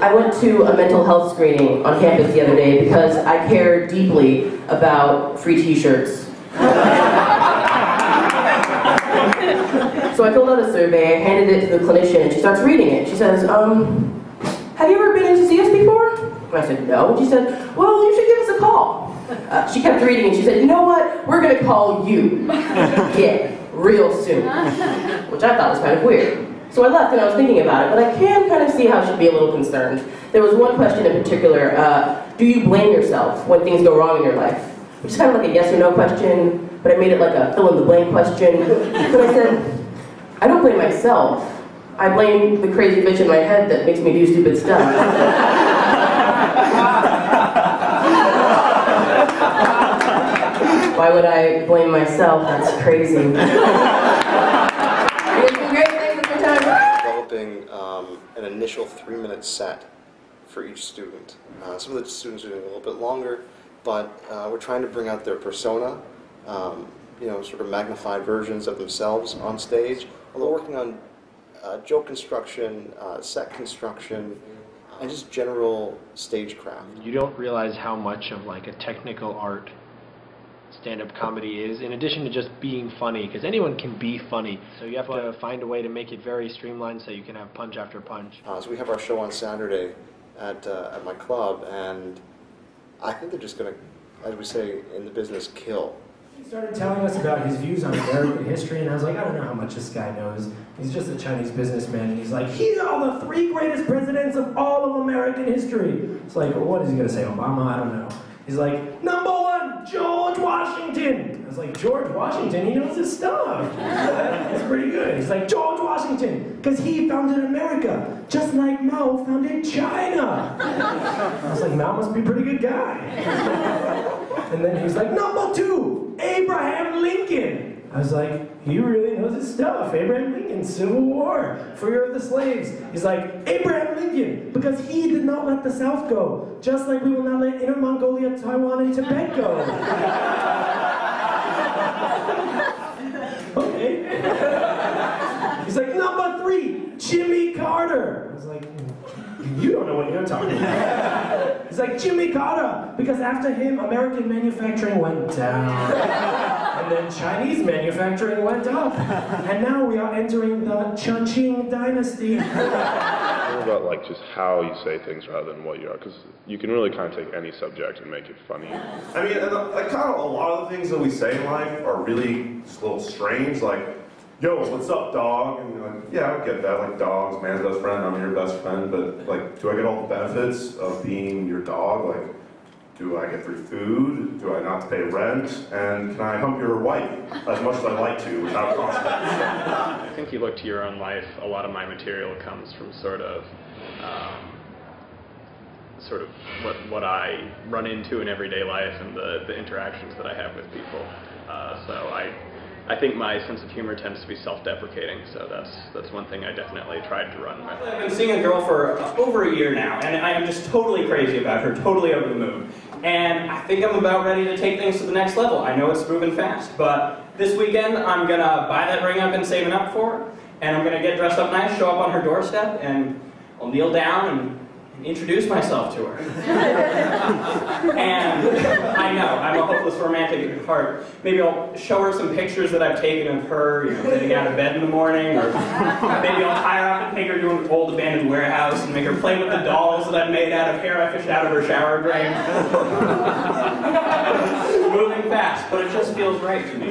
I went to a mental health screening on campus the other day because I care deeply about free t-shirts. So I filled out a survey, I handed it to the clinician, and she starts reading it. She says, have you ever been in to see us before? And I said, no. And she said, well, you should give us a call. She kept reading and she said, you know what? We're gonna call you. Yeah, real soon. Which I thought was kind of weird. So I left and I was thinking about it, but I can kind of see how she'd be a little concerned. There was one question in particular, do you blame yourself when things go wrong in your life? Which is kind of like a yes or no question, but I made it like a fill-in-the-blank question. But I said, I don't blame myself. I blame the crazy bitch in my head that makes me do stupid stuff. Why would I blame myself? That's crazy. It's been great. Thanks for your time. Developing an initial 3-minute set for each student. Some of the students are doing a little bit longer, but we're trying to bring out their persona, you know, sort of magnified versions of themselves on stage. Although working on joke construction, set construction, and just general stagecraft. You don't realize how much of like a technical art stand-up comedy is, in addition to just being funny, because anyone can be funny. So you have to find a way to make it very streamlined so you can have punch after punch. So we have our show on Saturday at my club, and I think they're just going to, as we say in the business, kill. He started telling us about his views on American history, and I was like, I don't know how much this guy knows. He's just a Chinese businessman, and he's like, here are the 3 greatest presidents of all of American history. It's like, well, what is he going to say, Obama? I don't know. He's like, number 1, George Washington. I was like, George Washington, he knows his stuff. That's pretty good. He's like, George Washington, because he founded America, just like Mao founded China. I was like, Mao must be a pretty good guy. And then he's like, number 2, Abraham Lincoln. I was like, he really knows his stuff. Abraham Lincoln, Civil War, freer of the slaves. He's like, Abraham Lincoln, because he did not let the South go, just like we will not let Inner Mongolia, Taiwan, and Tibet go. Okay. He's like, number 3, Jimmy Carter. I was like, you don't know what you're talking about. He's like, Jimmy Carter, because after him, American manufacturing went down. And then Chinese manufacturing went up. And now we are entering the Chongqing dynasty. It's more about like just how you say things rather than what you are, because you can really kind of take any subject and make it funny. I mean, like kind of a lot of the things that we say in life are really just a little strange, like, yo, what's up, dog? And you're like, yeah, I get that, like dogs, man's best friend, I'm your best friend, but like, do I get all the benefits of being your dog? Like, do I get free food? Do I not have to pay rent? And can I hump your wife as much as I like to without consequences? I think you look to your own life. A lot of my material comes from sort of what I run into in everyday life and the interactions that I have with people. So I think my sense of humor tends to be self-deprecating, so that's one thing I definitely tried to run with. I've been seeing a girl for over a year now, and I am just totally crazy about her, totally over the moon. And I think I'm about ready to take things to the next level. I know it's moving fast, but this weekend I'm gonna buy that ring I've been saving up for, and I'm gonna get dressed up nice, show up on her doorstep, and I'll kneel down and introduce myself to her. And I know, I'm a hopeless romantic at heart. Maybe I'll show her some pictures that I've taken of her, you know, getting out of bed in the morning, or maybe I'll tie her up and take her to an old abandoned warehouse and make her play with the dolls that I've made out of hair I fished out of her shower drain. Moving fast, but it just feels right to me.